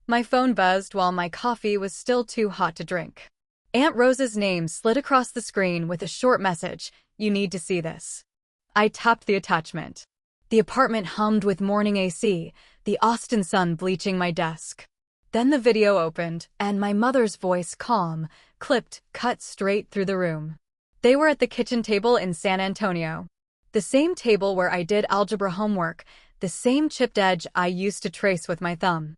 My phone buzzed while my coffee was still too hot to drink. Aunt Rose's name slid across the screen with a short message, "You need to see this." I tapped the attachment. The apartment hummed with morning AC, the Austin sun bleaching my desk. Then the video opened, and my mother's voice, calm, clipped, cut straight through the room. They were at the kitchen table in San Antonio. The same table where I did algebra homework, the same chipped edge I used to trace with my thumb.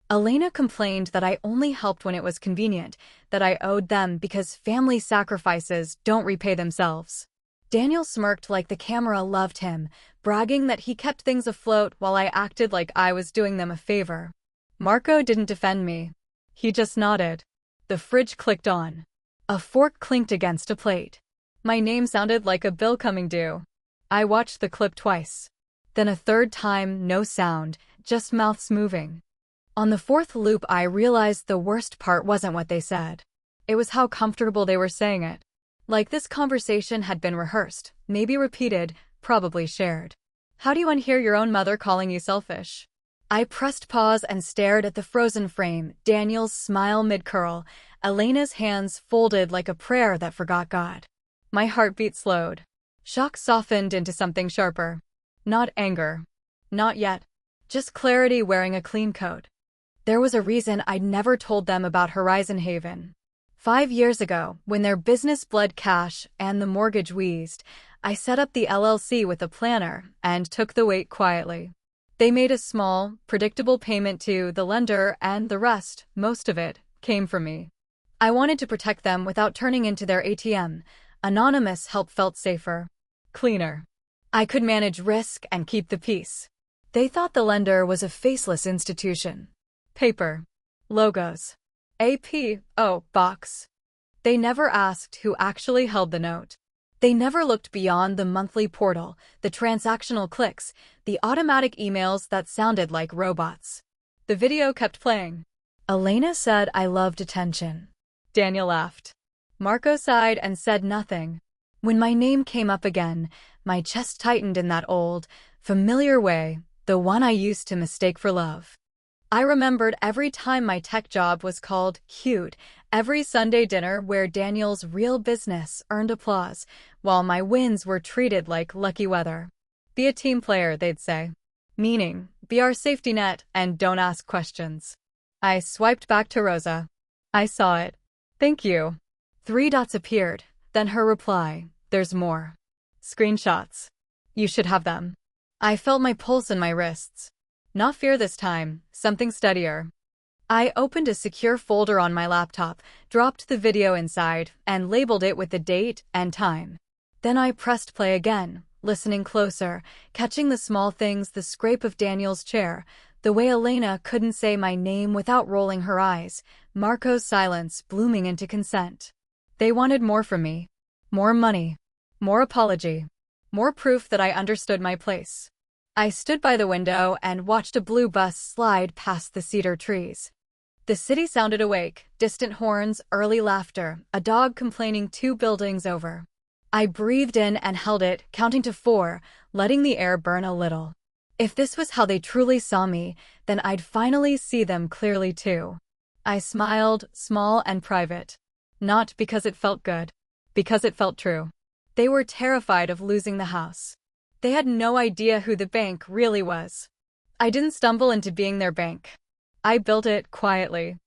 Elena complained that I only helped when it was convenient, that I owed them because family sacrifices don't repay themselves. Daniel smirked like the camera loved him, bragging that he kept things afloat while I acted like I was doing them a favor. Marco didn't defend me. He just nodded. The fridge clicked on. A fork clinked against a plate. My name sounded like a bill coming due. I watched the clip twice. Then a third time, no sound, just mouths moving. On the fourth loop, I realized the worst part wasn't what they said. It was how comfortable they were saying it. Like this conversation had been rehearsed, maybe repeated, probably shared. How do you unhear your own mother calling you selfish? I pressed pause and stared at the frozen frame, Daniel's smile mid-curl, Elena's hands folded like a prayer that forgot God. My heartbeat slowed. Shock softened into something sharper. Not anger. Not yet. Just clarity wearing a clean coat. There was a reason I'd never told them about Horizon Haven. 5 years ago, when their business bled cash and the mortgage wheezed, I set up the LLC with a planner and took the weight quietly. They made a small, predictable payment to the lender, and the rest, most of it, came from me. I wanted to protect them without turning into their ATM. Anonymous help felt safer. Cleaner. I could manage risk and keep the peace. They thought the lender was a faceless institution. Paper. Logos. APO box. They never asked who actually held the note. They never looked beyond the monthly portal, the transactional clicks, the automatic emails that sounded like robots. The video kept playing. Elena said I loved attention. Daniel laughed. Marco sighed and said nothing. When my name came up again, my chest tightened in that old, familiar way, the one I used to mistake for love. I remembered every time my tech job was called cute, every Sunday dinner where Daniel's real business earned applause, while my wins were treated like lucky weather. Be a team player, they'd say. Meaning, be our safety net and don't ask questions. I swiped back to Rosa. I saw it. Thank you. 3 dots appeared, then her reply, there's more. Screenshots. You should have them. I felt my pulse in my wrists. Not fear this time, something steadier. I opened a secure folder on my laptop, dropped the video inside, and labeled it with the date and time. Then I pressed play again, listening closer, catching the small things, the scrape of Daniel's chair, the way Elena couldn't say my name without rolling her eyes, Marco's silence blooming into consent. They wanted more from me. More money. More apology. More proof that I understood my place. I stood by the window and watched a blue bus slide past the cedar trees. The city sounded awake, distant horns, early laughter, a dog complaining 2 buildings over. I breathed in and held it, counting to 4, letting the air burn a little. If this was how they truly saw me, then I'd finally see them clearly too. I smiled, small and private. Not because it felt good. Because it felt true. They were terrified of losing the house. They had no idea who the bank really was. I didn't stumble into being their bank. I built it quietly.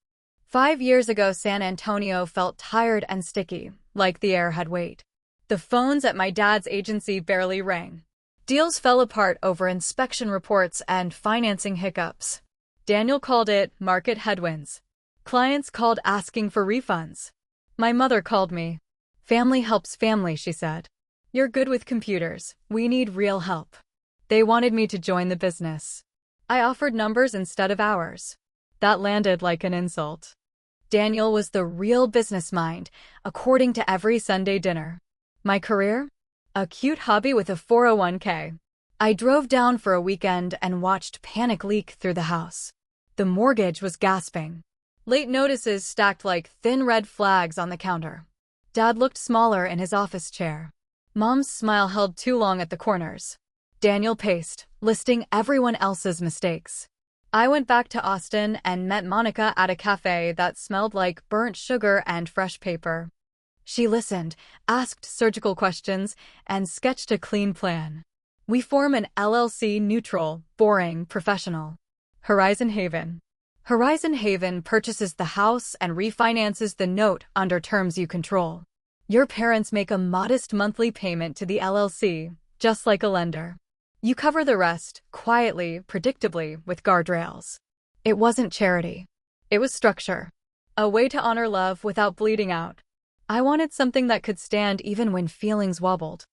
5 years ago, San Antonio felt tired and sticky, like the air had weight. The phones at my dad's agency barely rang. Deals fell apart over inspection reports and financing hiccups. Daniel called it market headwinds. Clients called asking for refunds. My mother called me. Family helps family, she said. You're good with computers. We need real help. They wanted me to join the business. I offered numbers instead of hours. That landed like an insult. Daniel was the real business mind, according to every Sunday dinner. My career? A cute hobby with a 401k. I drove down for a weekend and watched panic leak through the house. The mortgage was gasping. Late notices stacked like thin red flags on the counter. Dad looked smaller in his office chair. Mom's smile held too long at the corners. Daniel paced, listing everyone else's mistakes. I went back to Austin and met Monica at a cafe that smelled like burnt sugar and fresh paper. She listened, asked surgical questions, and sketched a clean plan. We form an LLC neutral, boring, professional. Horizon Haven. Horizon Haven purchases the house and refinances the note under terms you control. Your parents make a modest monthly payment to the LLC, just like a lender. You cover the rest, quietly, predictably, with guardrails. It wasn't charity. It was structure. A way to honor love without bleeding out. I wanted something that could stand even when feelings wobbled.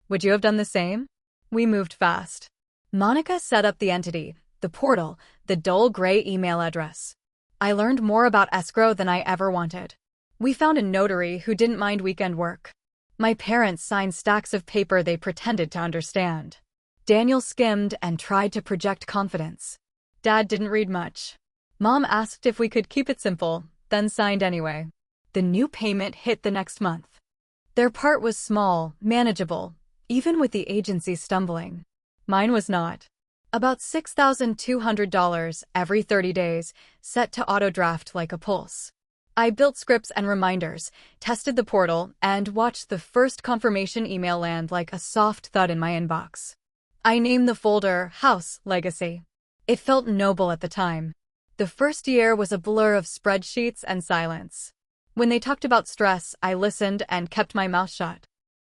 Would you have done the same? We moved fast. Monica set up the entity, the portal, the dull gray email address. I learned more about escrow than I ever wanted. We found a notary who didn't mind weekend work. My parents signed stacks of paper they pretended to understand. Daniel skimmed and tried to project confidence. Dad didn't read much. Mom asked if we could keep it simple, then signed anyway. The new payment hit the next month. Their part was small, manageable, even with the agency stumbling. Mine was not. About $6,200 every 30 days, set to auto-draft like a pulse. I built scripts and reminders, tested the portal, and watched the first confirmation email land like a soft thud in my inbox. I named the folder House Legacy. It felt noble at the time. The first year was a blur of spreadsheets and silence. When they talked about stress, I listened and kept my mouth shut.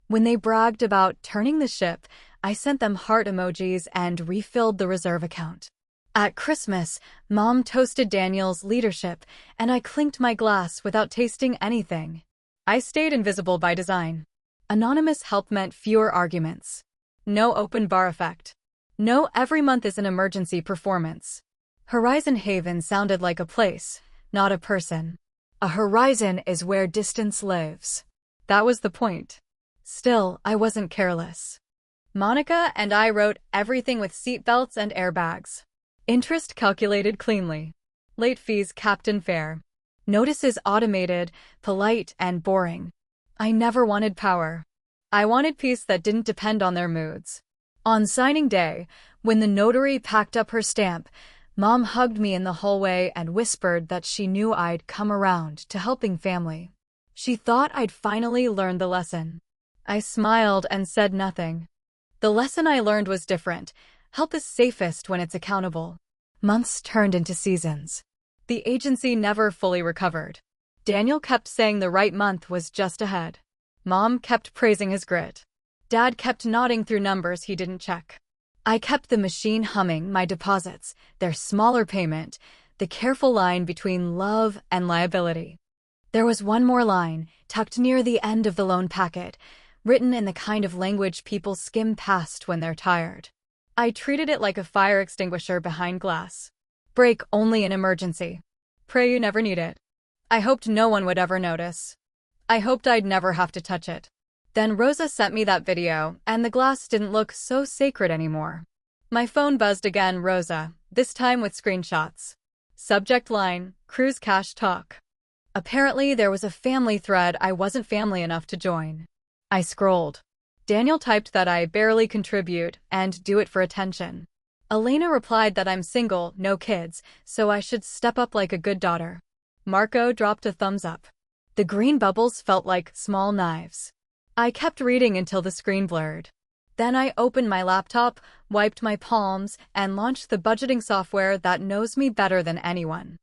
When they bragged about turning the ship, I sent them heart emojis and refilled the reserve account. At Christmas, Mom toasted Daniel's leadership, and I clinked my glass without tasting anything. I stayed invisible by design. Anonymous help meant fewer arguments. No open bar effect. No every month is an emergency performance. Horizon Haven sounded like a place, not a person. A horizon is where distance lives. That was the point. Still, I wasn't careless. Monica and I wrote everything with seatbelts and airbags. Interest calculated cleanly. Late fees capped and fair. Notices automated, polite, and boring. I never wanted power. I wanted peace that didn't depend on their moods. On signing day, when the notary packed up her stamp, Mom hugged me in the hallway and whispered that she knew I'd come around to helping family. She thought I'd finally learned the lesson. I smiled and said nothing. The lesson I learned was different. Help is safest when it's accountable. Months turned into seasons. The agency never fully recovered. Daniel kept saying the right month was just ahead. Mom kept praising his grit. Dad kept nodding through numbers he didn't check. I kept the machine humming, my deposits, their smaller payment, the careful line between love and liability. There was one more line, tucked near the end of the loan packet, written in the kind of language people skim past when they're tired. I treated it like a fire extinguisher behind glass. Break only in emergency. Pray you never need it. I hoped no one would ever notice. I hoped I'd never have to touch it. Then Rosa sent me that video, and the glass didn't look so sacred anymore. My phone buzzed again, Rosa, this time with screenshots. Subject line, Cruise Cash Talk. Apparently there was a family thread I wasn't family enough to join. I scrolled. Daniel typed that I barely contribute and do it for attention. Elena replied that I'm single, no kids, so I should step up like a good daughter. Marco dropped a thumbs up. The green bubbles felt like small knives. I kept reading until the screen blurred. Then I opened my laptop, wiped my palms, and launched the budgeting software that knows me better than anyone.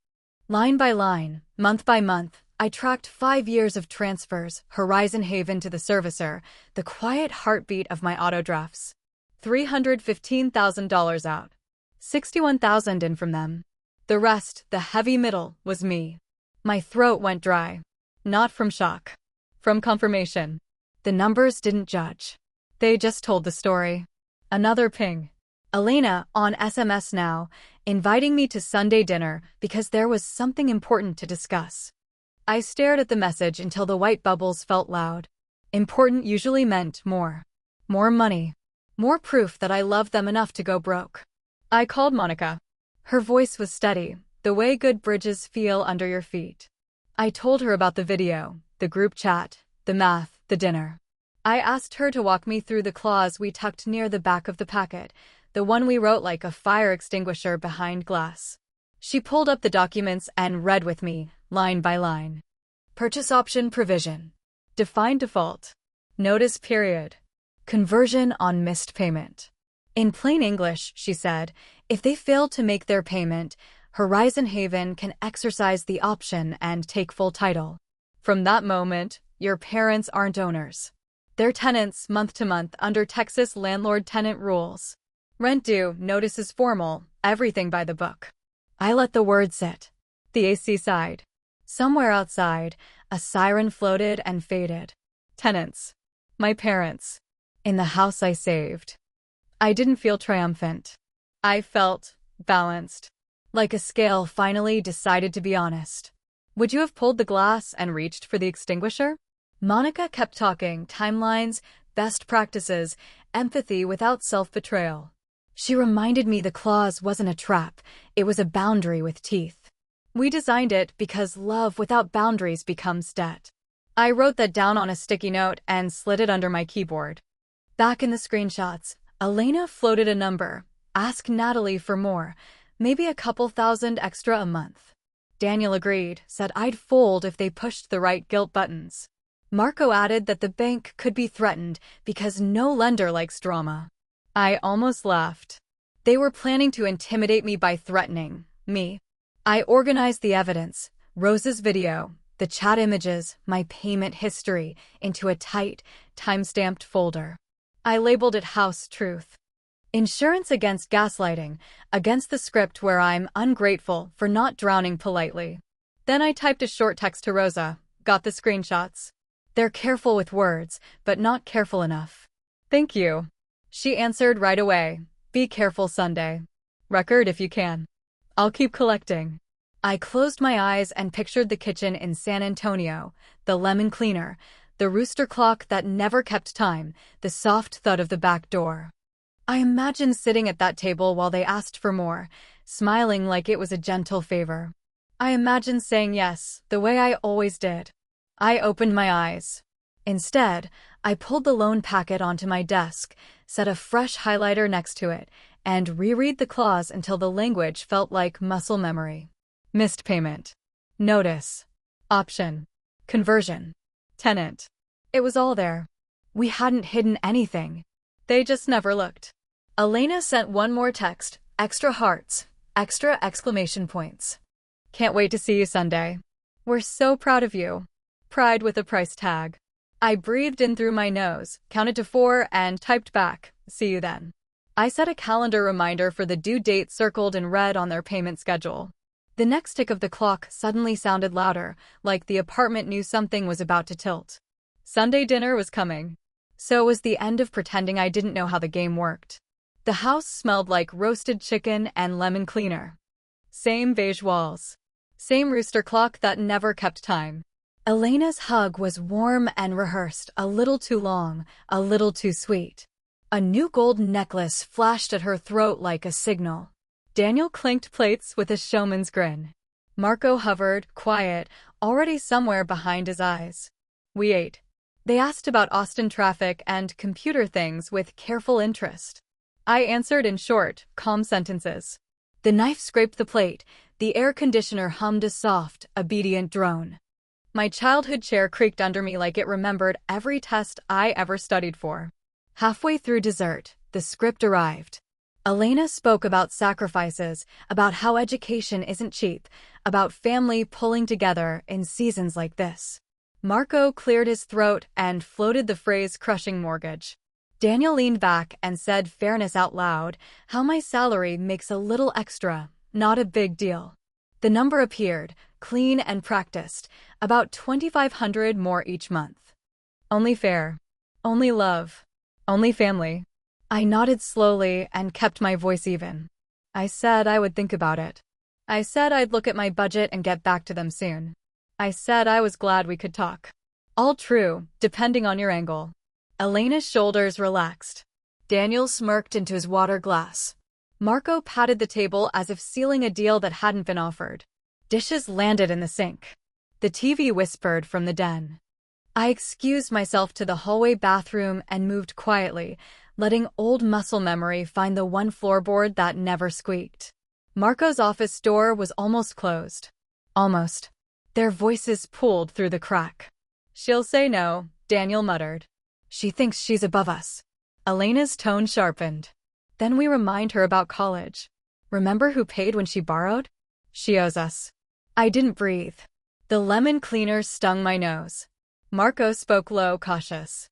Line by line, month by month, I tracked 5 years of transfers, Horizon Haven to the servicer, the quiet heartbeat of my auto drafts. $315,000 out. $61,000 in from them. The rest, the heavy middle, was me. My throat went dry. Not from shock. From confirmation. The numbers didn't judge. They just told the story. Another ping. Elena, on SMS now, inviting me to Sunday dinner because there was something important to discuss. I stared at the message until the white bubbles felt loud. Important usually meant more. More money. More proof that I loved them enough to go broke. I called Monica. Her voice was steady, the way good bridges feel under your feet. I told her about the video, the group chat, the math, the dinner. I asked her to walk me through the clause we tucked near the back of the packet, the one we wrote like a fire extinguisher behind glass. She pulled up the documents and read with me, line by line. Purchase option provision. Defined default. Notice period. Conversion on missed payment. In plain English, she said, if they fail to make their payment, Horizon Haven can exercise the option and take full title. From that moment, your parents aren't owners. They're tenants month to month under Texas landlord-tenant rules. Rent due, notices formal, everything by the book. I let the word sit. The AC sighed. Somewhere outside, a siren floated and faded. Tenants. My parents. In the house I saved. I didn't feel triumphant. I felt balanced. Like a scale finally decided to be honest. Would you have pulled the glass and reached for the extinguisher? Monica kept talking, timelines, best practices, empathy without self-betrayal. She reminded me the clause wasn't a trap, it was a boundary with teeth. We designed it because love without boundaries becomes debt. I wrote that down on a sticky note and slid it under my keyboard. Back in the screenshots, Elena floated a number. Ask Natalie for more, maybe a couple thousand extra a month. Daniel agreed, said I'd fold if they pushed the right guilt buttons. Marco added that the bank could be threatened because no lender likes drama. I almost laughed. They were planning to intimidate me by threatening me. I organized the evidence, Rose's video, the chat images, my payment history, into a tight, time-stamped folder. I labeled it House Truth. Insurance against gaslighting, against the script where I'm ungrateful for not drowning politely. Then I typed a short text to Rosa, got the screenshots. They're careful with words, but not careful enough. Thank you. She answered right away. Be careful Sunday. Record if you can. I'll keep collecting. I closed my eyes and pictured the kitchen in San Antonio, the lemon cleaner, the rooster clock that never kept time, the soft thud of the back door. I imagined sitting at that table while they asked for more, smiling like it was a gentle favor. I imagined saying yes, the way I always did. I opened my eyes. Instead, I pulled the loan packet onto my desk, set a fresh highlighter next to it, and reread the clause until the language felt like muscle memory. Missed payment. Notice. Option. Conversion. Tenant. It was all there. We hadn't hidden anything. They just never looked. Elena sent one more text, extra hearts, extra exclamation points. Can't wait to see you Sunday. We're so proud of you. Pride with a price tag. I breathed in through my nose, counted to 4, and typed back, see you then. I set a calendar reminder for the due date circled in red on their payment schedule. The next tick of the clock suddenly sounded louder, like the apartment knew something was about to tilt. Sunday dinner was coming. So it was the end of pretending I didn't know how the game worked. The house smelled like roasted chicken and lemon cleaner. Same beige walls. Same rooster clock that never kept time. Elena's hug was warm and rehearsed, a little too long, a little too sweet. A new gold necklace flashed at her throat like a signal. Daniel clinked plates with a showman's grin. Marco hovered, quiet, already somewhere behind his eyes. We ate. They asked about Austin traffic and computer things with careful interest. I answered in short, calm sentences. The knife scraped the plate, the air conditioner hummed a soft, obedient drone. My childhood chair creaked under me like it remembered every test I ever studied for. Halfway through dessert, the script arrived. Elena spoke about sacrifices, about how education isn't cheap, about family pulling together in seasons like this. Marco cleared his throat and floated the phrase crushing mortgage. Daniel leaned back and said fairness out loud, how my salary makes a little extra, not a big deal. The number appeared, clean and practiced, about $2,500 more each month. Only fair. Only love. Only family. I nodded slowly and kept my voice even. I said I would think about it. I said I'd look at my budget and get back to them soon. I said I was glad we could talk. All true, depending on your angle. Elena's shoulders relaxed. Daniel smirked into his water glass. Marco patted the table as if sealing a deal that hadn't been offered. Dishes landed in the sink. The TV whispered from the den. I excused myself to the hallway bathroom and moved quietly, letting old muscle memory find the one floorboard that never squeaked. Marco's office door was almost closed. Almost. Their voices pulled through the crack. "She'll say no," Daniel muttered. "She thinks she's above us." Elena's tone sharpened. "Then we remind her about college. Remember who paid when she borrowed? She owes us." I didn't breathe. The lemon cleaner stung my nose. Marco spoke low, cautious.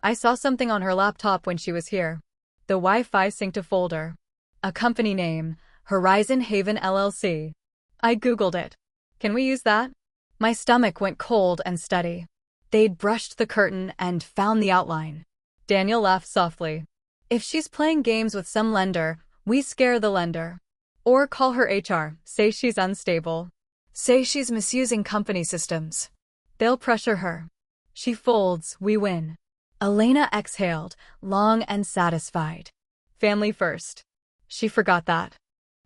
"I saw something on her laptop when she was here. The Wi-Fi synced a folder. A company name, Horizon Haven LLC. I Googled it. Can we use that?" My stomach went cold and steady. They'd brushed the curtain and found the outline. Daniel laughed softly. "If she's playing games with some lender, we scare the lender. Or call her HR, say she's unstable. Say she's misusing company systems. They'll pressure her. She folds, we win." Elena exhaled, long and satisfied. Family first. She forgot that.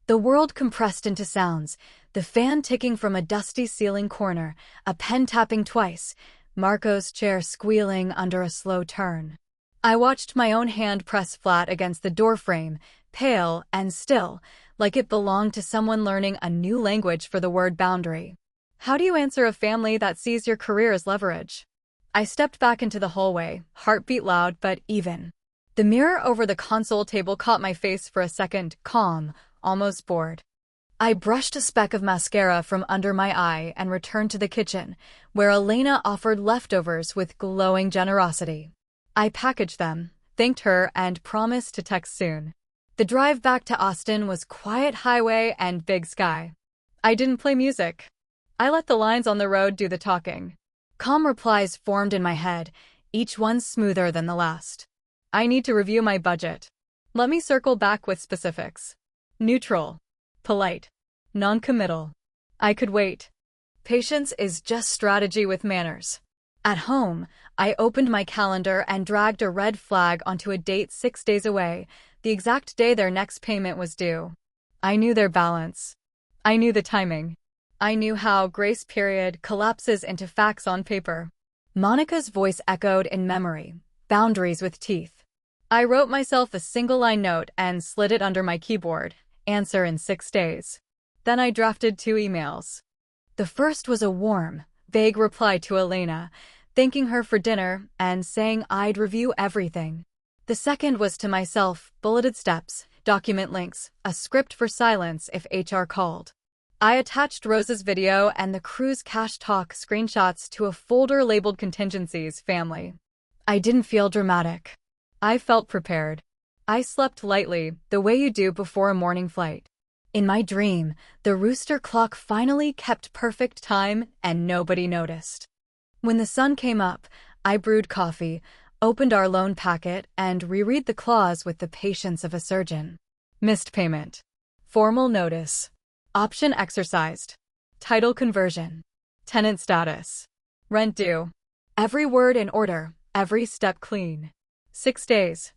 The world compressed into sounds, the fan ticking from a dusty ceiling corner, a pen tapping twice, Marco's chair squealing under a slow turn. I watched my own hand press flat against the doorframe, pale and still, like it belonged to someone learning a new language for the word boundary. How do you answer a family that sees your career as leverage? I stepped back into the hallway, heartbeat loud but even. The mirror over the console table caught my face for a second, calm, almost bored. I brushed a speck of mascara from under my eye and returned to the kitchen, where Elena offered leftovers with glowing generosity. I packaged them, thanked her, and promised to text soon. The drive back to Austin was quiet highway and big sky. I didn't play music. I let the lines on the road do the talking. Calm replies formed in my head, each one smoother than the last. "I need to review my budget. Let me circle back with specifics." Neutral. Polite. Non-committal. I could wait. Patience is just strategy with manners. At home, I opened my calendar and dragged a red flag onto a date 6 days away, the exact day their next payment was due. I knew their balance. I knew the timing. I knew how grace period collapses into facts on paper. Monica's voice echoed in memory, boundaries with teeth. I wrote myself a single-line note and slid it under my keyboard, answer in 6 days. Then I drafted 2 emails. The first was a warm, vague reply to Elena, thanking her for dinner and saying I'd review everything. The second was to myself, bulleted steps, document links, a script for silence if HR called. I attached Rose's video and the cruise cash talk screenshots to a folder labeled Contingencies Family. I didn't feel dramatic. I felt prepared. I slept lightly, the way you do before a morning flight. In my dream, the rooster clock finally kept perfect time and nobody noticed. When the sun came up, I brewed coffee, opened our loan packet, and reread the clause with the patience of a surgeon. Missed payment. Formal notice. Option exercised. Title conversion. Tenant status. Rent due. Every word in order, every step clean. 6 days.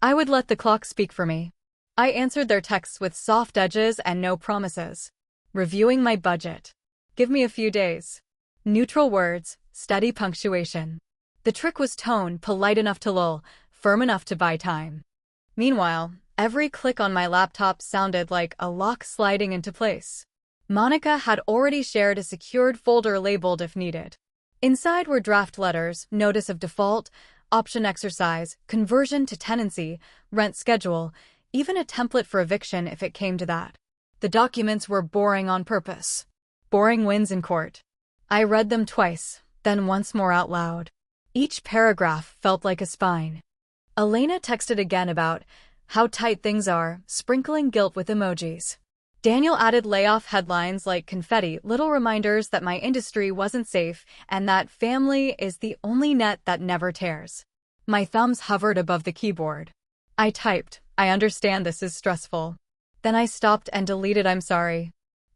I would let the clock speak for me. I answered their texts with soft edges and no promises. Reviewing my budget. Give me a few days. Neutral words, steady punctuation. The trick was tone, polite enough to lull, firm enough to buy time. Meanwhile, every click on my laptop sounded like a lock sliding into place. Monica had already shared a secured folder labeled if needed. Inside were draft letters, notice of default, option exercise, conversion to tenancy, rent schedule, even a template for eviction if it came to that. The documents were boring on purpose. Boring wins in court. I read them twice, then once more out loud. Each paragraph felt like a spine. Elena texted again about how tight things are, sprinkling guilt with emojis. Daniel added layoff headlines like confetti, little reminders that my industry wasn't safe and that family is the only net that never tears. My thumbs hovered above the keyboard. I typed, I understand this is stressful. Then I stopped and deleted I'm sorry.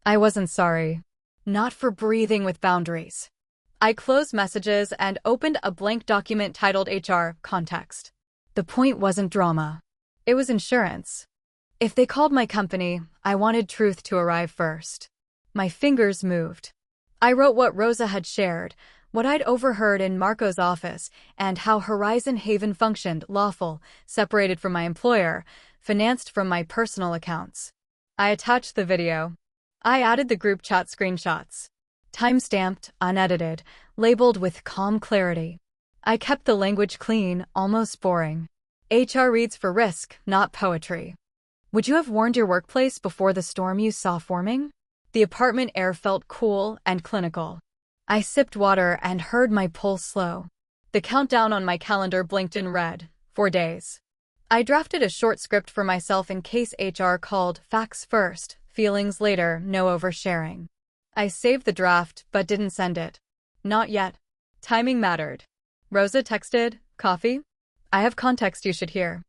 I wasn't sorry. Not for breathing with boundaries. I closed messages and opened a blank document titled HR Context. The point wasn't drama. It was insurance. If they called my company, I wanted truth to arrive first. My fingers moved. I wrote what Rosa had shared, what I'd overheard in Marco's office, and how Horizon Haven functioned lawful, separated from my employer, financed from my personal accounts. I attached the video. I added the group chat screenshots. Time-stamped, unedited, labeled with calm clarity. I kept the language clean, almost boring. HR reads for risk, not poetry. Would you have warned your workplace before the storm you saw forming? The apartment air felt cool and clinical. I sipped water and heard my pulse slow. The countdown on my calendar blinked in red. 4 days. I drafted a short script for myself in case HR called. Facts first, feelings later, no oversharing. I saved the draft but didn't send it. Not yet. Timing mattered. Rosa texted, "Coffee? I have context you should hear."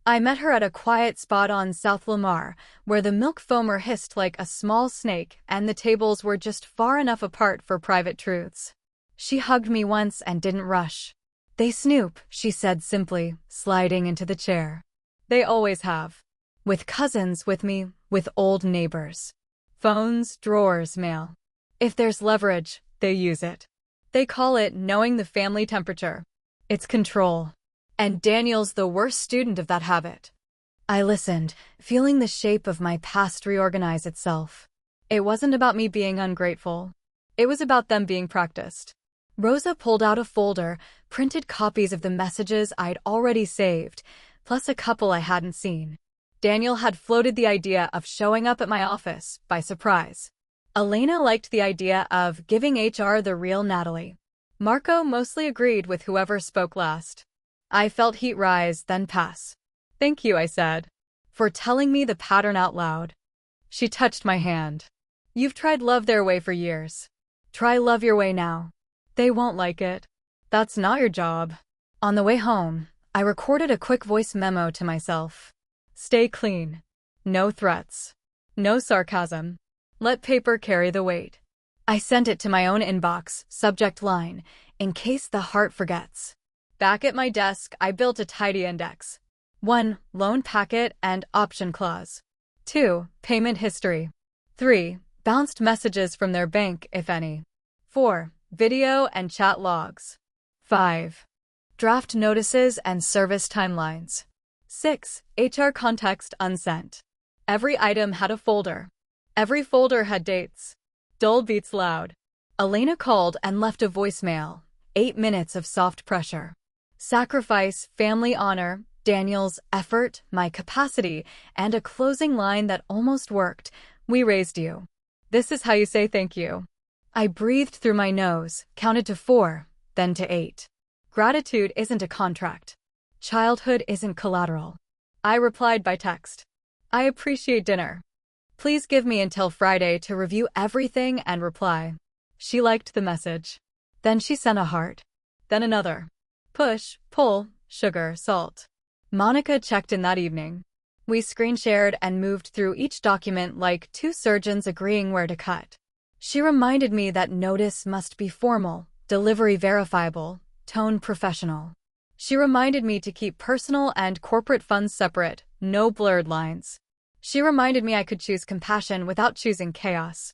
I met her at a quiet spot on South Lamar, where the milk foamer hissed like a small snake and the tables were just far enough apart for private truths. She hugged me once and didn't rush. "They snoop," she said simply, sliding into the chair. "They always have. With cousins, with me, with old neighbors. Phones, drawers, mail. If there's leverage, they use it. They call it knowing the family temperature. It's control. And Daniel's the worst student of that habit." I listened, feeling the shape of my past reorganize itself. It wasn't about me being ungrateful. It was about them being practiced. Rosa pulled out a folder, printed copies of the messages I'd already saved, plus a couple I hadn't seen. Daniel had floated the idea of showing up at my office by surprise. Elena liked the idea of giving HR the real Natalie. Marco mostly agreed with whoever spoke last. I felt heat rise, then pass. "Thank you," I said, "for telling me the pattern out loud." She touched my hand. "You've tried love their way for years. Try love your way now. They won't like it. That's not your job." On the way home, I recorded a quick voice memo to myself. Stay clean. No threats. No sarcasm. Let paper carry the weight. I sent it to my own inbox, subject line, "In case the heart forgets." Back at my desk, I built a tidy index. 1. Loan packet and option clause. 2. Payment history. 3. Bounced messages from their bank, if any. 4. Video and chat logs. 5. Draft notices and service timelines. 6. HR context unsent. Every item had a folder. Every folder had dates. Dull beats loud. Elena called and left a voicemail. 8 minutes of soft pressure. Sacrifice, family honor, Daniel's effort, my capacity, and a closing line that almost worked. "We raised you. This is how you say thank you." I breathed through my nose, counted to 4, then to 8. Gratitude isn't a contract. Childhood isn't collateral. I replied by text. "I appreciate dinner. Please give me until Friday to review everything and reply." She liked the message. Then she sent a heart. Then another. Push, pull, sugar, salt. Monica checked in that evening. We screen shared and moved through each document like two surgeons agreeing where to cut. She reminded me that notice must be formal, delivery verifiable, tone professional. She reminded me to keep personal and corporate funds separate, no blurred lines. She reminded me I could choose compassion without choosing chaos.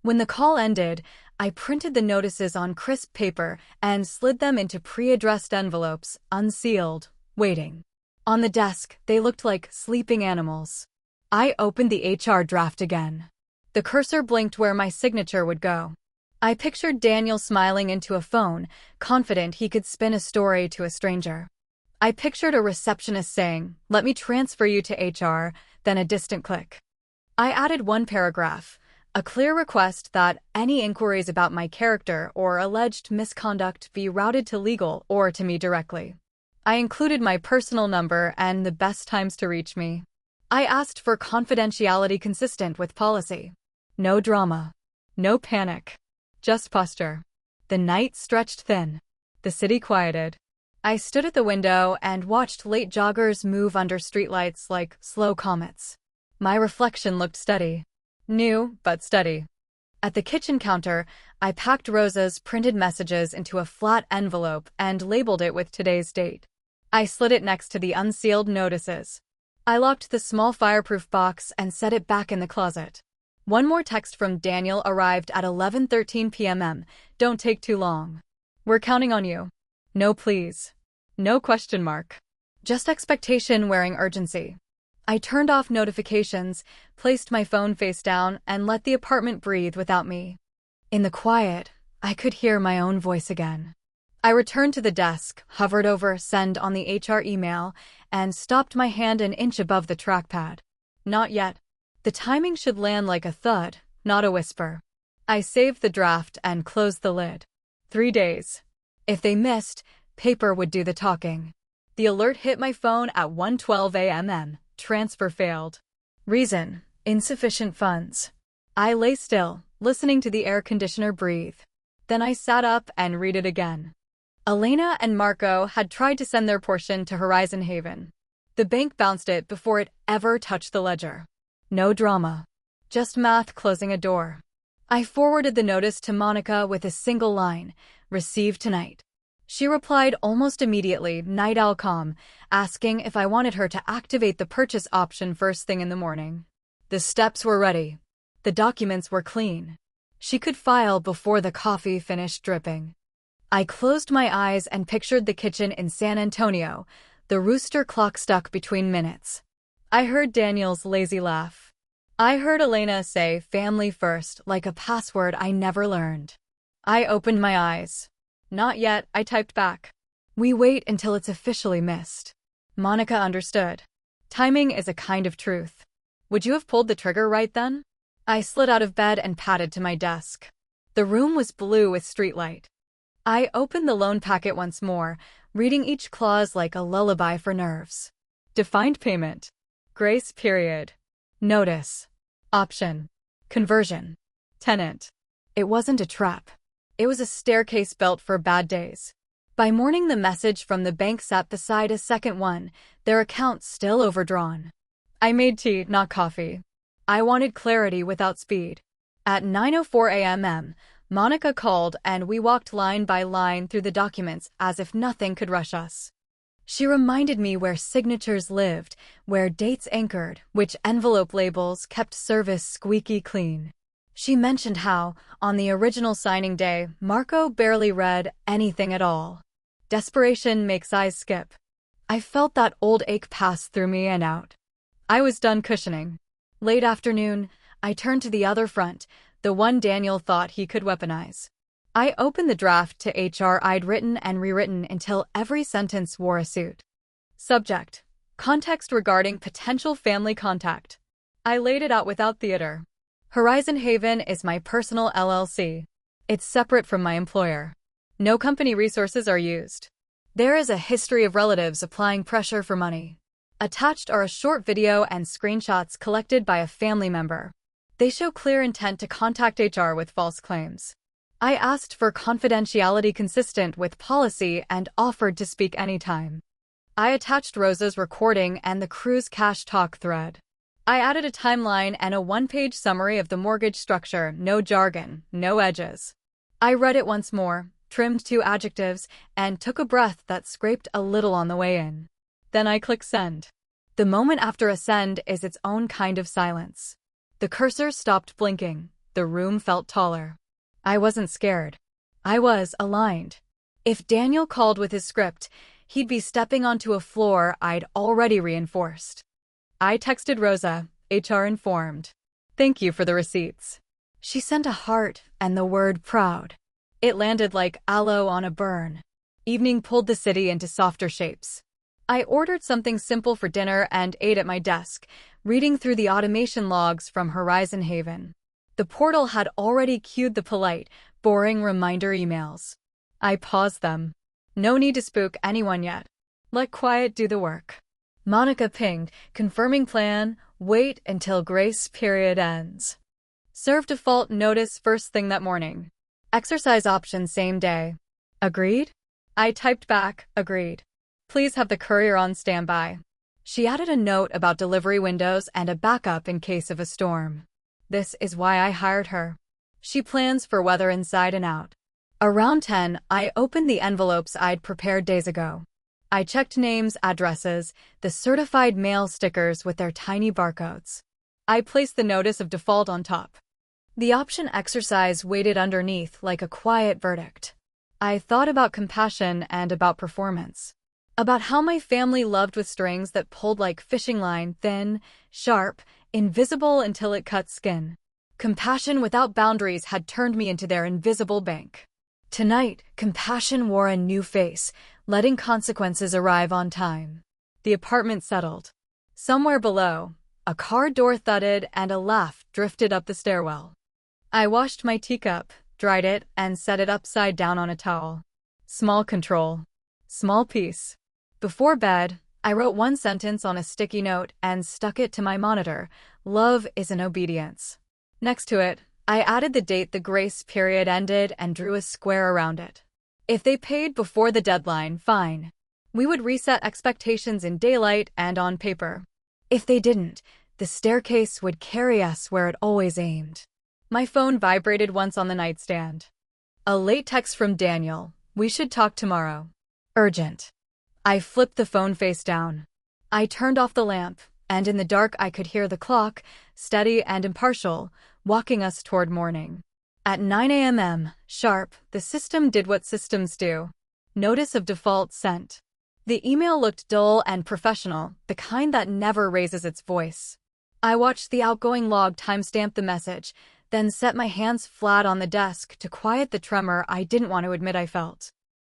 When the call ended, I printed the notices on crisp paper and slid them into pre-addressed envelopes, unsealed, waiting. On the desk, they looked like sleeping animals. I opened the HR draft again. The cursor blinked where my signature would go. I pictured Daniel smiling into a phone, confident he could spin a story to a stranger. I pictured a receptionist saying, "Let me transfer you to HR," then a distant click. I added one paragraph. A clear request that any inquiries about my character or alleged misconduct be routed to legal or to me directly. I included my personal number and the best times to reach me. I asked for confidentiality consistent with policy. No drama. No panic. Just posture. The night stretched thin. The city quieted. I stood at the window and watched late joggers move under streetlights like slow comets. My reflection looked steady. New, but steady. At the kitchen counter, I packed Rosa's printed messages into a flat envelope and labeled it with today's date. I slid it next to the unsealed notices. I locked the small fireproof box and set it back in the closet. One more text from Daniel arrived at 11:13 p.m. "Don't take too long. We're counting on you. No please. No question mark. Just expectation wearing urgency. I turned off notifications, placed my phone face down, and let the apartment breathe without me. In the quiet, I could hear my own voice again. I returned to the desk, hovered over send on the HR email, and stopped my hand an inch above the trackpad. Not yet. The timing should land like a thud, not a whisper. I saved the draft and closed the lid. 3 days. If they missed, paper would do the talking. The alert hit my phone at 1:12 a.m. Transfer failed. Reason: insufficient funds. I lay still, listening to the air conditioner breathe. Then I sat up and read it again. Elena and Marco had tried to send their portion to Horizon Haven. The bank bounced it before it ever touched the ledger. No drama. Just math closing a door. I forwarded the notice to Monica with a single line, "Received tonight." She replied almost immediately, "Night owl calm," asking if I wanted her to activate the purchase option first thing in the morning. The steps were ready. The documents were clean. She could file before the coffee finished dripping. I closed my eyes and pictured the kitchen in San Antonio, the rooster clock stuck between minutes. I heard Daniel's lazy laugh. I heard Elena say "family first" like a password I never learned. I opened my eyes. "Not yet," I typed back. "We wait until it's officially missed." Monica understood. Timing is a kind of truth. Would you have pulled the trigger right then? I slid out of bed and padded to my desk. The room was blue with streetlight. I opened the loan packet once more, reading each clause like a lullaby for nerves. Defined payment. Grace period. Notice. Option. Conversion. Tenant. It wasn't a trap. It was a staircase built for bad days. By morning, the message from the bank sat beside a second one, their account still overdrawn. I made tea, not coffee. I wanted clarity without speed. At 9:04 a.m., Monica called and we walked line by line through the documents as if nothing could rush us. She reminded me where signatures lived, where dates anchored, which envelope labels kept service squeaky clean. She mentioned how, on the original signing day, Marco barely read anything at all. Desperation makes eyes skip. I felt that old ache pass through me and out. I was done cushioning. Late afternoon, I turned to the other front, the one Daniel thought he could weaponize. I opened the draft to HR I'd written and rewritten until every sentence wore a suit. Subject: context regarding potential family contact. I laid it out without theater. Horizon Haven is my personal LLC. It's separate from my employer. No company resources are used. There is a history of relatives applying pressure for money. Attached are a short video and screenshots collected by a family member. They show clear intent to contact HR with false claims. I asked for confidentiality consistent with policy and offered to speak anytime. I attached Rosa's recording and the crew's cash talk thread. I added a timeline and a one-page summary of the mortgage structure, no jargon, no edges. I read it once more, trimmed 2 adjectives, and took a breath that scraped a little on the way in. Then I click send. The moment after a send is its own kind of silence. The cursor stopped blinking. The room felt taller. I wasn't scared. I was aligned. If Daniel called with his script, he'd be stepping onto a floor I'd already reinforced. I texted Rosa, HR informed. Thank you for the receipts. She sent a heart and the word proud. It landed like aloe on a burn. Evening pulled the city into softer shapes. I ordered something simple for dinner and ate at my desk, reading through the automation logs from Horizon Haven. The portal had already queued the polite, boring reminder emails. I paused them. No need to spook anyone yet. Let quiet do the work. Monica pinged, confirming plan, wait until grace period ends. Serve default notice first thing that morning. Exercise option same day. Agreed? I typed back, agreed. Please have the courier on standby. She added a note about delivery windows and a backup in case of a storm. This is why I hired her. She plans for weather inside and out. Around 10, I opened the envelopes I'd prepared days ago. I checked names, addresses, the certified mail stickers with their tiny barcodes. I placed the notice of default on top. The option exercise waited underneath like a quiet verdict. I thought about compassion and about performance. About how my family loved with strings that pulled like fishing line, thin, sharp, invisible until it cut skin. Compassion without boundaries had turned me into their invisible bank. Tonight, compassion wore a new face, letting consequences arrive on time. The apartment settled. Somewhere below, a car door thudded and a laugh drifted up the stairwell. I washed my teacup, dried it, and set it upside down on a towel. Small control. Small peace. Before bed, I wrote one sentence on a sticky note and stuck it to my monitor. Love is an obedience. Next to it, I added the date the grace period ended and drew a square around it. If they paid before the deadline, fine. We would reset expectations in daylight and on paper. If they didn't, the staircase would carry us where it always aimed. My phone vibrated once on the nightstand. A late text from Daniel. We should talk tomorrow. Urgent. I flipped the phone face down. I turned off the lamp, and in the dark I could hear the clock, steady and impartial, walking us toward morning. At 9 a.m. sharp, the system did what systems do. Notice of default sent. The email looked dull and professional, the kind that never raises its voice. I watched the outgoing log timestamp the message, then set my hands flat on the desk to quiet the tremor I didn't want to admit I felt.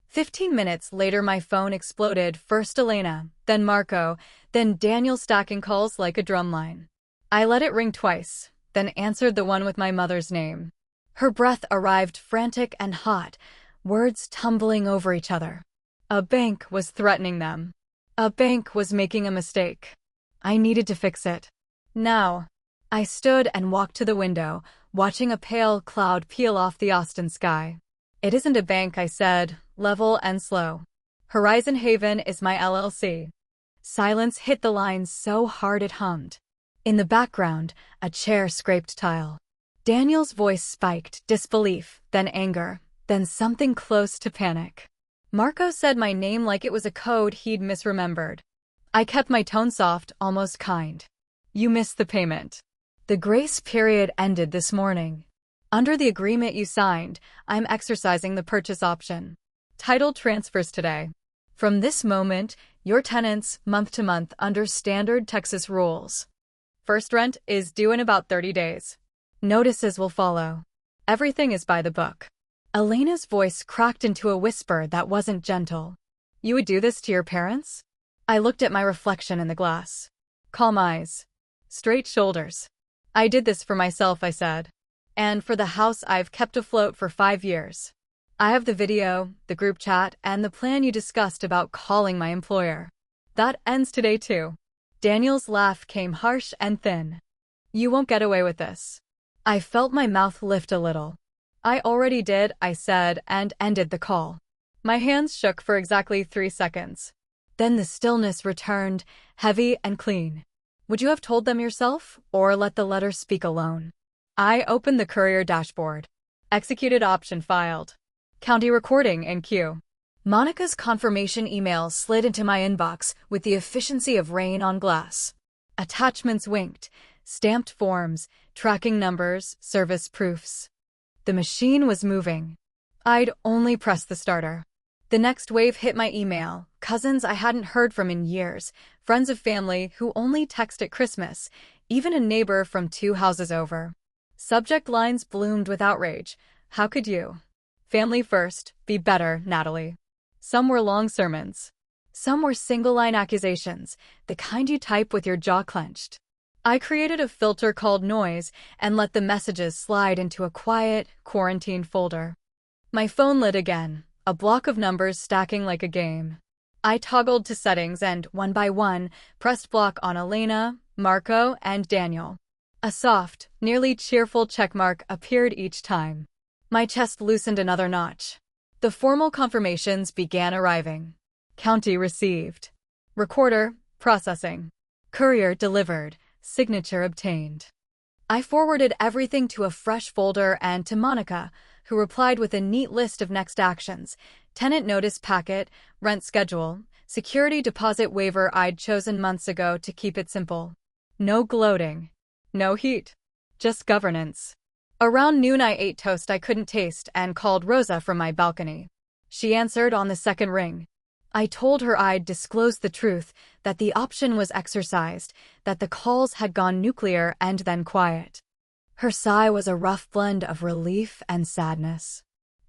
15 minutes later my phone exploded, first Elena, then Marco, then Daniel, stacking calls like a drumline. I let it ring twice, then answered the one with my mother's name. Her breath arrived frantic and hot, words tumbling over each other. A bank was threatening them. A bank was making a mistake. I needed to fix it. Now. I stood and walked to the window, watching a pale cloud peel off the Austin sky. It isn't a bank, I said, level and slow. Horizon Haven is my LLC. Silence hit the lines so hard it hummed. In the background, a chair scraped tile. Daniel's voice spiked, disbelief, then anger, then something close to panic. Marco said my name like it was a code he'd misremembered. I kept my tone soft, almost kind. You missed the payment. The grace period ended this morning. Under the agreement you signed, I'm exercising the purchase option. Title transfers today. From this moment, your tenants, month to month, under standard Texas rules. First rent is due in about 30 days. Notices will follow. Everything is by the book. Elena's voice cracked into a whisper that wasn't gentle. You would do this to your parents? I looked at my reflection in the glass. Calm eyes. Straight shoulders. I did this for myself, I said. And for the house I've kept afloat for 5 years. I have the video, the group chat, and the plan you discussed about calling my employer. That ends today too. Daniel's laugh came harsh and thin. You won't get away with this. I felt my mouth lift a little. I already did, I said, and ended the call. My hands shook for exactly 3 seconds. Then the stillness returned, heavy and clean. Would you have told them yourself, or let the letter speak alone? I opened the courier dashboard. Executed option filed. County recording in queue. Monica's confirmation email slid into my inbox with the efficiency of rain on glass. Attachments winked, stamped forms, tracking numbers, service proofs. The machine was moving. I'd only pressed the starter. The next wave hit my email. Cousins I hadn't heard from in years, friends of family who only text at Christmas, even a neighbor from 2 houses over. Subject lines bloomed with outrage. How could you? Family first, be better, Natalie. Some were long sermons. Some were single-line accusations, the kind you type with your jaw clenched. I created a filter called Noise and let the messages slide into a quiet, quarantined folder. My phone lit again, a block of numbers stacking like a game. I toggled to settings and, one by one, pressed block on Elena, Marco, and Daniel. A soft, nearly cheerful checkmark appeared each time. My chest loosened another notch. The formal confirmations began arriving. County received. Recorder, processing. Courier delivered. Signature obtained. I forwarded everything to a fresh folder and to Monica, who replied with a neat list of next actions. Tenant notice packet, rent schedule, security deposit waiver I'd chosen months ago to keep it simple. No gloating. No heat. Just governance. Around noon I ate toast I couldn't taste and called Rosa from my balcony. She answered on the second ring. I told her I'd disclose the truth, that the option was exercised, that the calls had gone nuclear and then quiet. Her sigh was a rough blend of relief and sadness.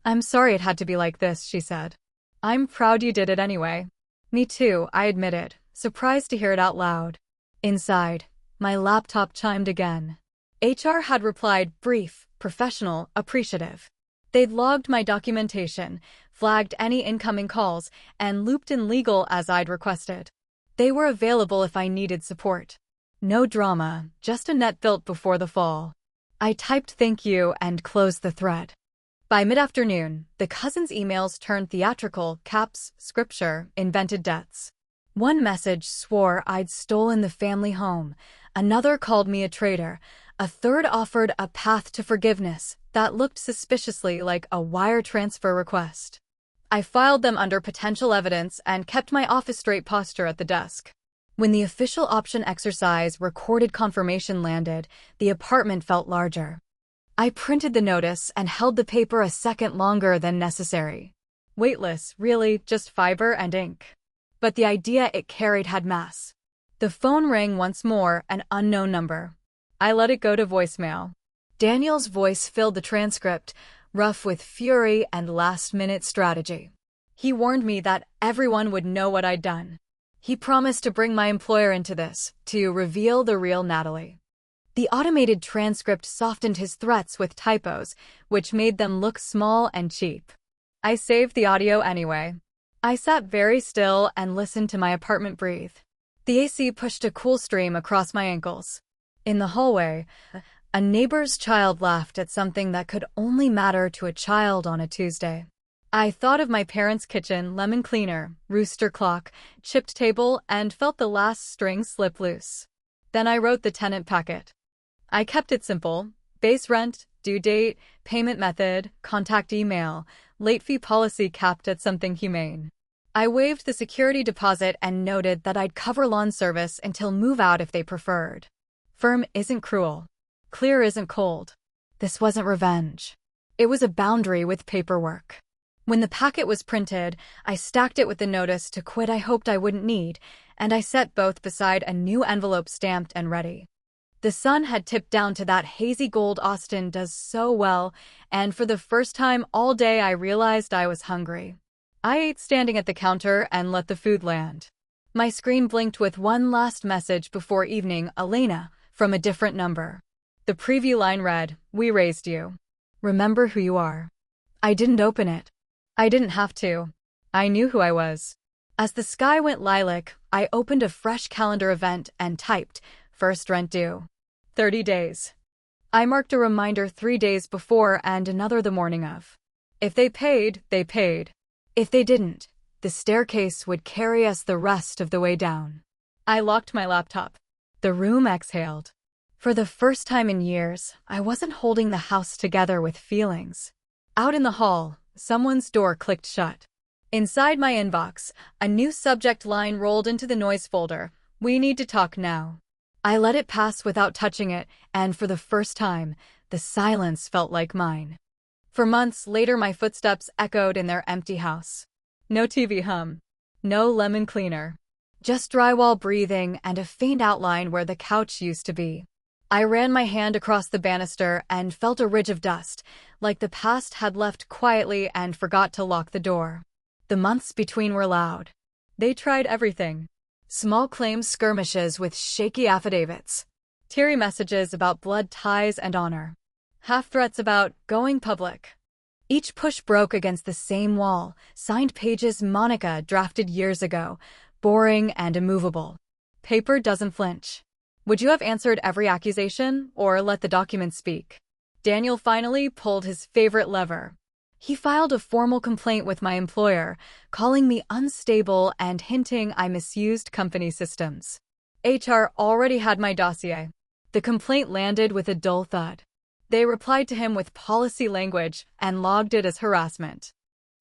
I'm sorry it had to be like this, she said. I'm proud you did it anyway. Me too, I admitted, surprised to hear it out loud. Inside, my laptop chimed again. HR had replied brief, professional, appreciative. They'd logged my documentation, flagged any incoming calls, and looped in legal as I'd requested. They were available if I needed support. No drama, just a net built before the fall. I typed thank you and closed the thread. By mid-afternoon, the cousins' emails turned theatrical, caps, scripture, invented deaths. One message swore I'd stolen the family home, another called me a traitor, a third offered a path to forgiveness that looked suspiciously like a wire transfer request. I filed them under potential evidence and kept my office-straight posture at the desk. When the official option exercise recorded confirmation landed, the apartment felt larger. I printed the notice and held the paper a second longer than necessary. Weightless, really, just fiber and ink. But the idea it carried had mass. The phone rang once more, an unknown number. I let it go to voicemail. Daniel's voice filled the transcript, rough with fury and last-minute strategy. He warned me that everyone would know what I'd done. He promised to bring my employer into this, to reveal the real Natalie. The automated transcript softened his threats with typos, which made them look small and cheap. I saved the audio anyway. I sat very still and listened to my apartment breathe. The AC pushed a cool stream across my ankles. In the hallway, a neighbor's child laughed at something that could only matter to a child on a Tuesday. I thought of my parents' kitchen, lemon cleaner, rooster clock, chipped table, and felt the last string slip loose. Then I wrote the tenant packet. I kept it simple: base rent, due date, payment method, contact email, late fee policy capped at something humane. I waived the security deposit and noted that I'd cover lawn service until move out if they preferred. Firm isn't cruel. Clear isn't cold. This wasn't revenge. It was a boundary with paperwork. When the packet was printed, I stacked it with the notice to quit I hoped I wouldn't need, and I set both beside a new envelope stamped and ready. The sun had tipped down to that hazy gold Austin does so well, and for the first time all day I realized I was hungry. I ate standing at the counter and let the food land. My screen blinked with one last message before evening: Elena, from a different number. The preview line read, "We raised you. Remember who you are." I didn't open it. I didn't have to. I knew who I was. As the sky went lilac, I opened a fresh calendar event and typed, "First rent due. 30 days. I marked a reminder 3 days before and another the morning of. If they paid, they paid. If they didn't, the staircase would carry us the rest of the way down. I locked my laptop. The room exhaled. For the first time in years, I wasn't holding the house together with feelings. Out in the hall, someone's door clicked shut. Inside my inbox, a new subject line rolled into the noise folder: "We need to talk now." I let it pass without touching it, and for the first time, the silence felt like mine. For months later, my footsteps echoed in their empty house. No TV hum. No lemon cleaner. Just drywall breathing and a faint outline where the couch used to be. I ran my hand across the banister and felt a ridge of dust, like the past had left quietly and forgot to lock the door. The months between were loud. They tried everything. Small claims skirmishes with shaky affidavits. Teary messages about blood ties and honor. Half threats about going public. Each push broke against the same wall, signed pages Monica drafted years ago, boring and immovable. Paper doesn't flinch. Would you have answered every accusation, or let the documents speak? Daniel finally pulled his favorite lever. He filed a formal complaint with my employer, calling me unstable and hinting I misused company systems. HR already had my dossier. The complaint landed with a dull thud. They replied to him with policy language and logged it as harassment.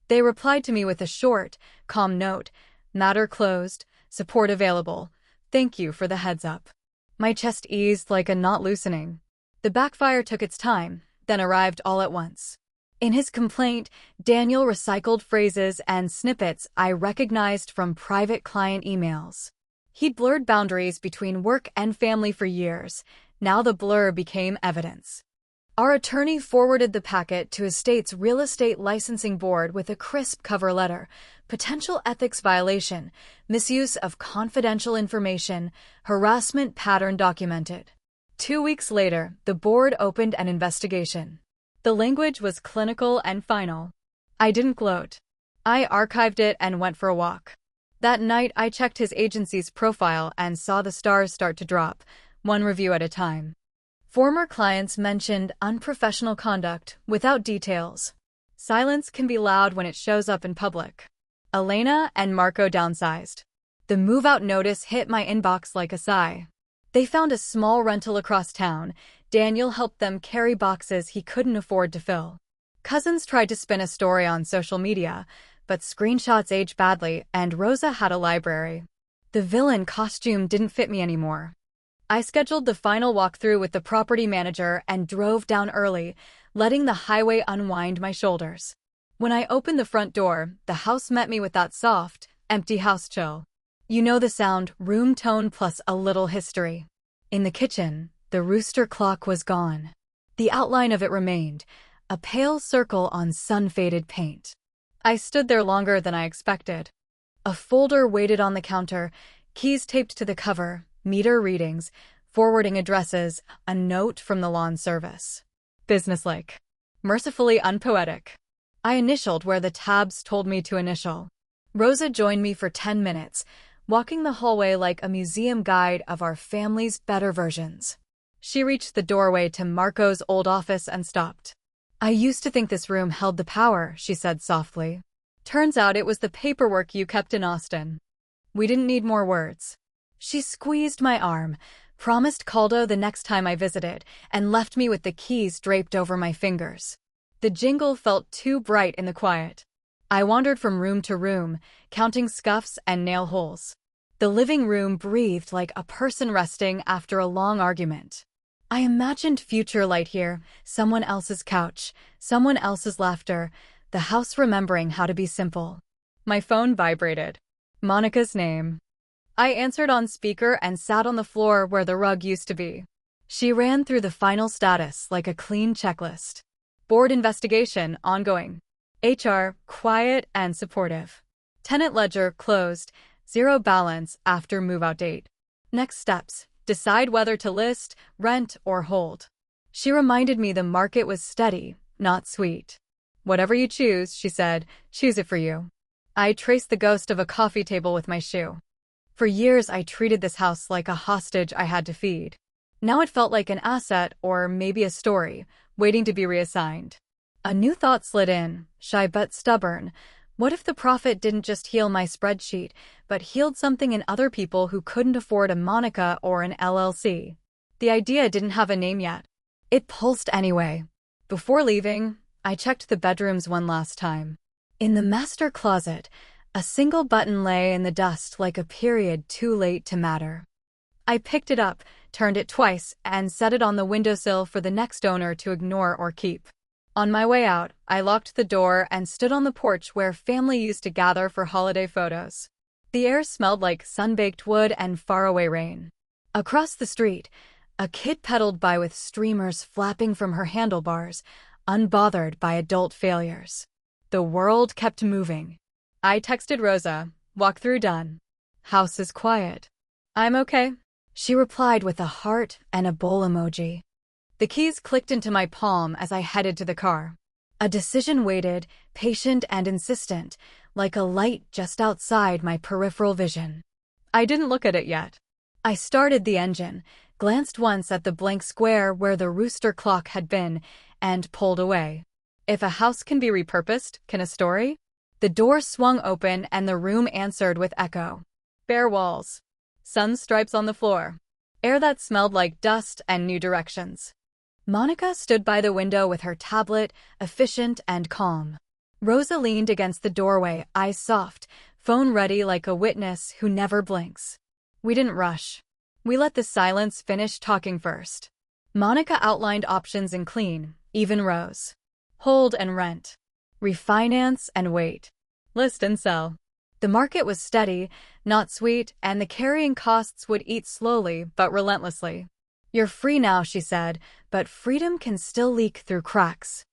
They replied to me with a short, calm note: "Matter closed, support available. Thank you for the heads up." My chest eased like a knot loosening. The backfire took its time, then arrived all at once. In his complaint, Daniel recycled phrases and snippets I recognized from private client emails. He'd blurred boundaries between work and family for years. Now the blur became evidence. Our attorney forwarded the packet to his state's real estate licensing board with a crisp cover letter: potential ethics violation, misuse of confidential information, harassment pattern documented. 2 weeks later, the board opened an investigation. The language was clinical and final. I didn't gloat. I archived it and went for a walk. That night, I checked his agency's profile and saw the stars start to drop, one review at a time. Former clients mentioned unprofessional conduct without details. Silence can be loud when it shows up in public. Elena and Marco downsized. The move-out notice hit my inbox like a sigh. They found a small rental across town. Daniel helped them carry boxes he couldn't afford to fill. Cousins tried to spin a story on social media, but screenshots aged badly, and Rosa had a library. The villain costume didn't fit me anymore. I scheduled the final walkthrough with the property manager and drove down early, letting the highway unwind my shoulders. When I opened the front door, the house met me with that soft, empty house chill. You know the sound, room tone plus a little history. In the kitchen, the rooster clock was gone. The outline of it remained, a pale circle on sun-faded paint. I stood there longer than I expected. A folder waited on the counter, keys taped to the cover, meter readings, forwarding addresses, a note from the lawn service. Businesslike. Mercifully unpoetic. I initialed where the tabs told me to initial. Rosa joined me for 10 minutes, walking the hallway like a museum guide of our family's better versions. She reached the doorway to Marco's old office and stopped. I used to think this room held the power, she said softly. Turns out it was the paperwork you kept in Austin. We didn't need more words. She squeezed my arm, promised Caldo the next time I visited, and left me with the keys draped over my fingers. The jingle felt too bright in the quiet. I wandered from room to room, counting scuffs and nail holes. The living room breathed like a person resting after a long argument. I imagined future light here, someone else's couch, someone else's laughter, the house remembering how to be simple. My phone vibrated. Monica's name. I answered on speaker and sat on the floor where the rug used to be. She ran through the final status like a clean checklist. Board investigation ongoing. HR quiet and supportive. Tenant ledger closed, zero balance after move-out date. Next steps: decide whether to list, rent, or hold. She reminded me the market was steady, not sweet. Whatever you choose, she said, choose it for you. I traced the ghost of a coffee table with my shoe. For years, I treated this house like a hostage I had to feed. Now it felt like an asset, or maybe a story, waiting to be reassigned. A new thought slid in, shy but stubborn. What if the profit didn't just heal my spreadsheet, but healed something in other people who couldn't afford a Monica or an LLC? The idea didn't have a name yet. It pulsed anyway. Before leaving, I checked the bedrooms one last time. In the master closet, a single button lay in the dust like a period too late to matter. I picked it up, turned it twice, and set it on the windowsill for the next owner to ignore or keep. On my way out, I locked the door and stood on the porch where family used to gather for holiday photos. The air smelled like sun-baked wood and faraway rain. Across the street, a kid pedaled by with streamers flapping from her handlebars, unbothered by adult failures. The world kept moving. I texted Rosa, walkthrough done. House is quiet. I'm okay. She replied with a heart and a bowl emoji. The keys clicked into my palm as I headed to the car. A decision waited, patient and insistent, like a light just outside my peripheral vision. I didn't look at it yet. I started the engine, glanced once at the blank square where the rooster clock had been, and pulled away. If a house can be repurposed, can a story? The door swung open and the room answered with echo. Bare walls. Sun stripes on the floor. Air that smelled like dust and new directions. Monica stood by the window with her tablet, efficient and calm. Rosa leaned against the doorway, eyes soft, phone ready like a witness who never blinks. We didn't rush. We let the silence finish talking first. Monica outlined options in clean, even rows. Hold and rent. Refinance and wait. List and sell. The market was steady, not sweet, and the carrying costs would eat slowly but relentlessly. You're free now, she said, but freedom can still leak through cracks.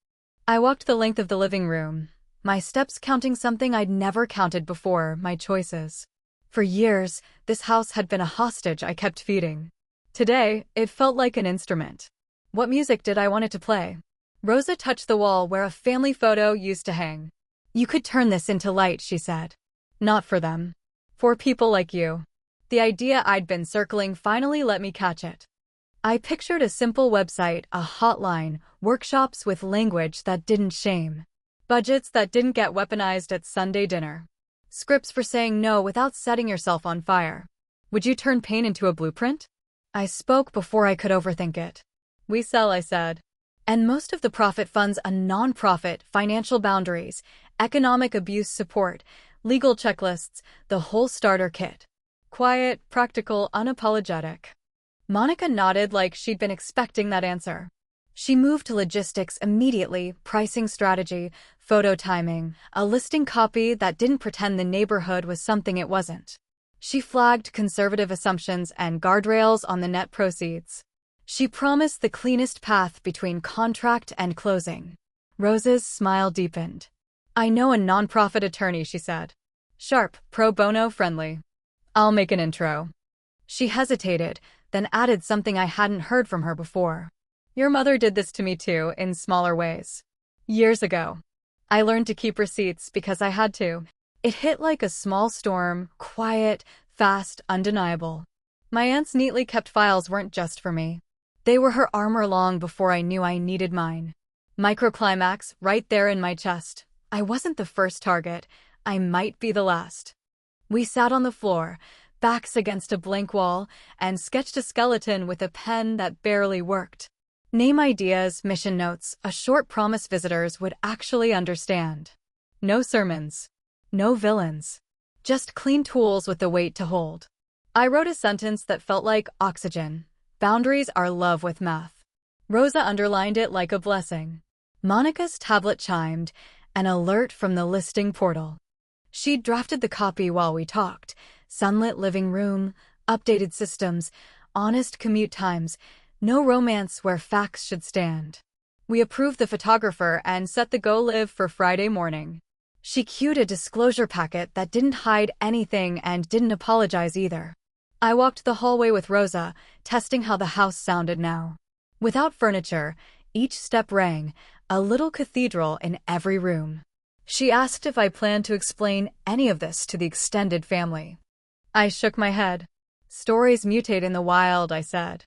I walked the length of the living room, my steps counting something I'd never counted before, my choices. For years, this house had been a hostage I kept feeding. Today, it felt like an instrument. What music did I want it to play? Rosa touched the wall where a family photo used to hang. You could turn this into light, she said. Not for them. For people like you. The idea I'd been circling finally let me catch it. I pictured a simple website, a hotline, workshops with language that didn't shame. Budgets that didn't get weaponized at Sunday dinner. Scripts for saying no without setting yourself on fire. Would you turn pain into a blueprint? I spoke before I could overthink it. We sell, I said. And most of the profit funds a non-profit, financial boundaries, economic abuse support, legal checklists, the whole starter kit. Quiet, practical, unapologetic. Monica nodded like she'd been expecting that answer. She moved to logistics immediately, pricing strategy, photo timing, a listing copy that didn't pretend the neighborhood was something it wasn't. She flagged conservative assumptions and guardrails on the net proceeds. She promised the cleanest path between contract and closing. Rosa's smile deepened. I know a nonprofit attorney, she said. Sharp, pro bono friendly. I'll make an intro. She hesitated, then added something I hadn't heard from her before. Your mother did this to me too, in smaller ways. Years ago. I learned to keep receipts because I had to. It hit like a small storm, quiet, fast, undeniable. My aunt's neatly kept files weren't just for me. They were her armor long before I knew I needed mine. Microclimax, right there in my chest. I wasn't the first target. I might be the last. We sat on the floor, backs against a blank wall, and sketched a skeleton with a pen that barely worked. Name ideas, mission notes, a short promise visitors would actually understand. No sermons. No villains. Just clean tools with the weight to hold. I wrote a sentence that felt like oxygen. Boundaries are love with math. Rosa underlined it like a blessing. Monica's tablet chimed, an alert from the listing portal. She'd drafted the copy while we talked. Sunlit living room, updated systems, honest commute times, no romance where facts should stand. We approved the photographer and set the go live for Friday morning. She cued a disclosure packet that didn't hide anything and didn't apologize either. I walked the hallway with Rosa, testing how the house sounded now. Without furniture, each step rang, a little cathedral in every room. She asked if I planned to explain any of this to the extended family. I shook my head. Stories mutate in the wild, I said.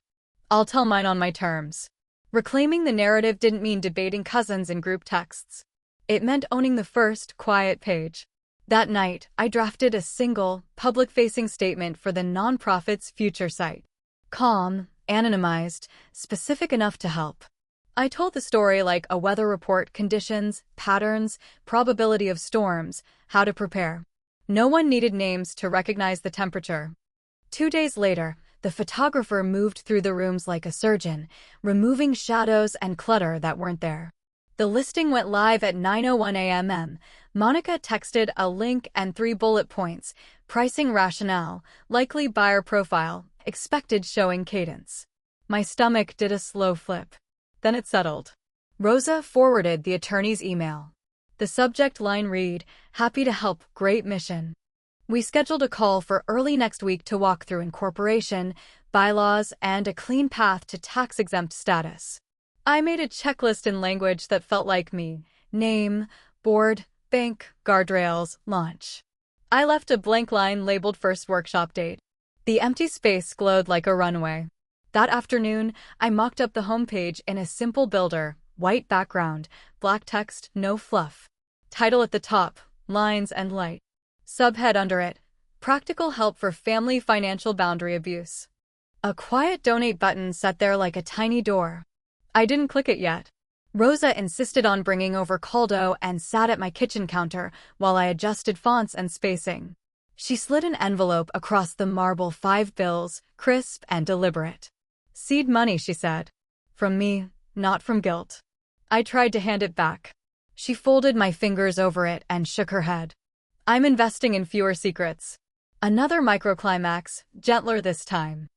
I'll tell mine on my terms. Reclaiming the narrative didn't mean debating cousins in group texts. It meant owning the first, quiet page. That night, I drafted a single, public-facing statement for the nonprofit's future site. Calm, anonymized, specific enough to help. I told the story like a weather report, conditions, patterns, probability of storms, how to prepare. No one needed names to recognize the temperature. 2 days later, the photographer moved through the rooms like a surgeon, removing shadows and clutter that weren't there. The listing went live at 9:01 a.m. Monica texted a link and 3 bullet points, pricing rationale, likely buyer profile, expected showing cadence. My stomach did a slow flip. Then it settled. Rosa forwarded the attorney's email. The subject line read, "Happy to help, great mission." We scheduled a call for early next week to walk through incorporation, bylaws, and a clean path to tax-exempt status. I made a checklist in language that felt like me. Name, board, bank, guardrails, launch. I left a blank line labeled first workshop date. The empty space glowed like a runway. That afternoon, I mocked up the homepage in a simple builder, white background, black text, no fluff. Title at the top, lines and light. Subhead under it, practical help for family financial boundary abuse. A quiet donate button sat there like a tiny door. I didn't click it yet. Rosa insisted on bringing over Caldo and sat at my kitchen counter while I adjusted fonts and spacing. She slid an envelope across the marble 5 bills, crisp and deliberate. Seed money, she said. From me, not from guilt. I tried to hand it back. She folded my fingers over it and shook her head. I'm investing in fewer secrets. Another microclimax, gentler this time.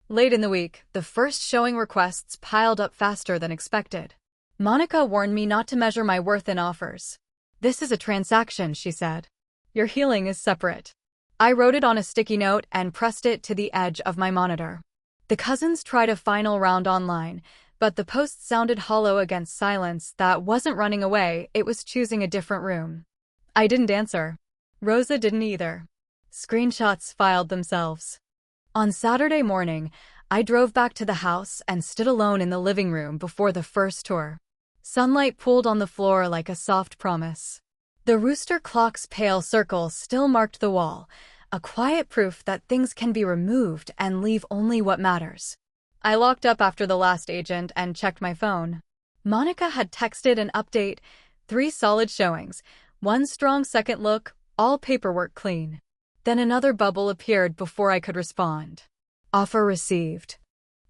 Late in the week, the first showing requests piled up faster than expected. Monica warned me not to measure my worth in offers. This is a transaction, she said. Your healing is separate. I wrote it on a sticky note and pressed it to the edge of my monitor. The cousins tried a final round online, but the post sounded hollow against silence that wasn't running away, it was choosing a different room. I didn't answer. Rosa didn't either. Screenshots filed themselves. On Saturday morning, I drove back to the house and stood alone in the living room before the first tour. Sunlight pooled on the floor like a soft promise. The rooster clock's pale circle still marked the wall, a quiet proof that things can be removed and leave only what matters. I locked up after the last agent and checked my phone. Monica had texted an update, 3 solid showings, 1 strong second look, all paperwork clean. Then another bubble appeared before I could respond. Offer received.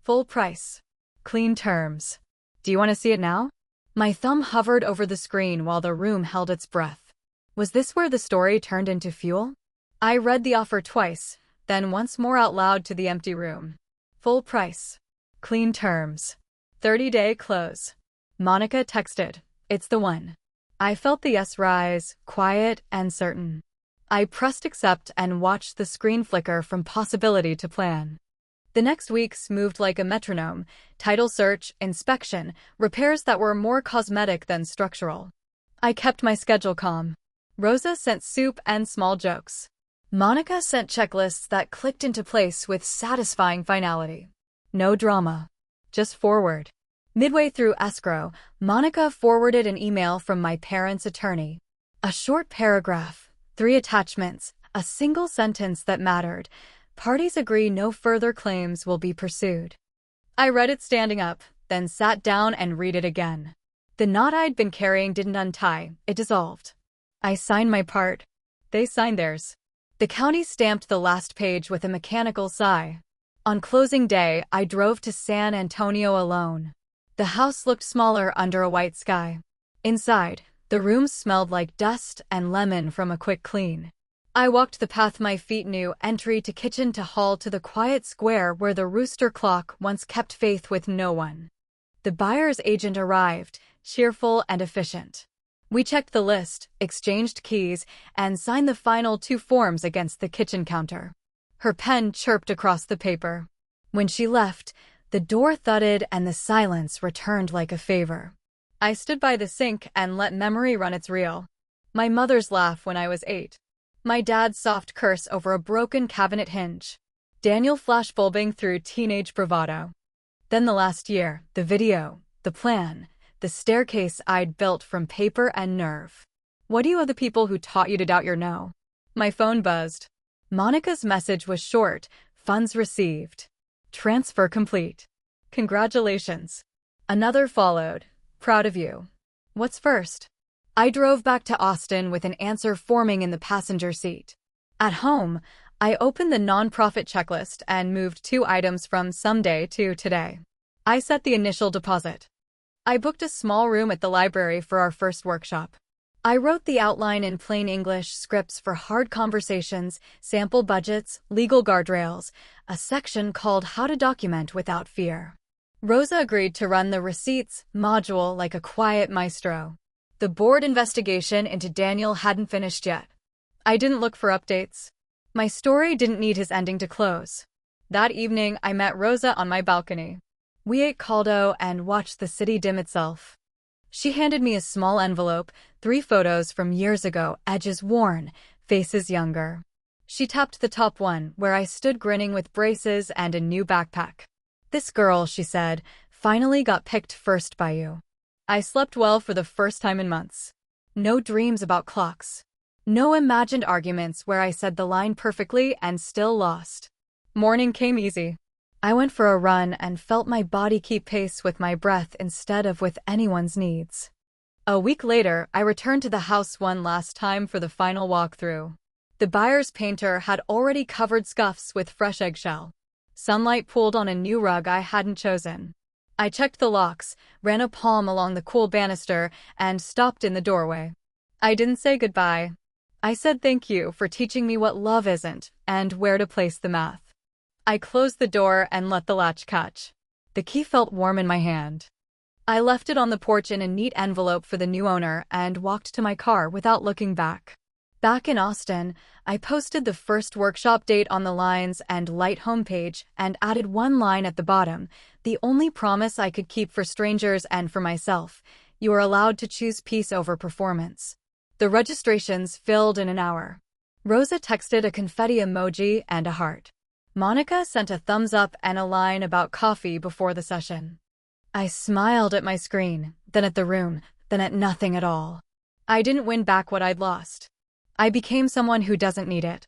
Full price. Clean terms. Do you want to see it now? My thumb hovered over the screen while the room held its breath. Was this where the story turned into fuel? I read the offer twice, then once more out loud to the empty room. Full price. Clean terms. 30-day close. Monica texted. It's the one. I felt the yes rise, quiet and certain. I pressed accept and watched the screen flicker from possibility to plan. The next weeks moved like a metronome, title search, inspection, repairs that were more cosmetic than structural. I kept my schedule calm. Rosa sent soup and small jokes. Monica sent checklists that clicked into place with satisfying finality. No drama. Just forward. Midway through escrow, Monica forwarded an email from my parents' attorney. A short paragraph. 3 attachments, a single sentence that mattered. Parties agree no further claims will be pursued. I read it standing up, then sat down and read it again. The knot I'd been carrying didn't untie, it dissolved. I signed my part. They signed theirs. The county stamped the last page with a mechanical sigh. On closing day, I drove to San Antonio alone. The house looked smaller under a white sky. Inside, the room smelled like dust and lemon from a quick clean. I walked the path my feet knew, entry to kitchen to hall to the quiet square where the rooster clock once kept faith with no one. The buyer's agent arrived, cheerful and efficient. We checked the list, exchanged keys, and signed the final 2 forms against the kitchen counter. Her pen chirped across the paper. When she left, the door thudded and the silence returned like a favor. I stood by the sink and let memory run its reel. My mother's laugh when I was 8. My dad's soft curse over a broken cabinet hinge. Daniel flashbulbing through teenage bravado. Then the last year, the video, the plan, the staircase I'd built from paper and nerve. What do you owe the people who taught you to doubt your no? My phone buzzed. Monica's message was short, funds received. Transfer complete. Congratulations. Another followed. Proud of you. What's first? I drove back to Austin with an answer forming in the passenger seat. At home, I opened the nonprofit checklist and moved 2 items from someday to today. I set the initial deposit. I booked a small room at the library for our first workshop. I wrote the outline in plain English, scripts for hard conversations, sample budgets, legal guardrails, a section called How to Document Without Fear. Rosa agreed to run the receipts module like a quiet maestro. The board investigation into Daniel hadn't finished yet. I didn't look for updates. My story didn't need his ending to close. That evening, I met Rosa on my balcony. We ate caldo and watched the city dim itself. She handed me a small envelope, 3 photos from years ago, edges worn, faces younger. She tapped the top one, where I stood grinning with braces and a new backpack. This girl, she said, finally got picked first by you. I slept well for the first time in months. No dreams about clocks. No imagined arguments where I said the line perfectly and still lost. Morning came easy. I went for a run and felt my body keep pace with my breath instead of with anyone's needs. A week later, I returned to the house one last time for the final walkthrough. The buyer's painter had already covered scuffs with fresh eggshell. Sunlight pooled on a new rug I hadn't chosen. I checked the locks, ran a palm along the cool banister, and stopped in the doorway. I didn't say goodbye. I said thank you for teaching me what love isn't and where to place the math. I closed the door and let the latch catch. The key felt warm in my hand. I left it on the porch in a neat envelope for the new owner and walked to my car without looking back. Back in Austin, I posted the first workshop date on the Lines and Light homepage and added one line at the bottom, the only promise I could keep for strangers and for myself: you are allowed to choose peace over performance. The registrations filled in an hour. Rosa texted a confetti emoji and a heart. Monica sent a thumbs up and a line about coffee before the session. I smiled at my screen, then at the room, then at nothing at all. I didn't win back what I'd lost. I became someone who doesn't need it.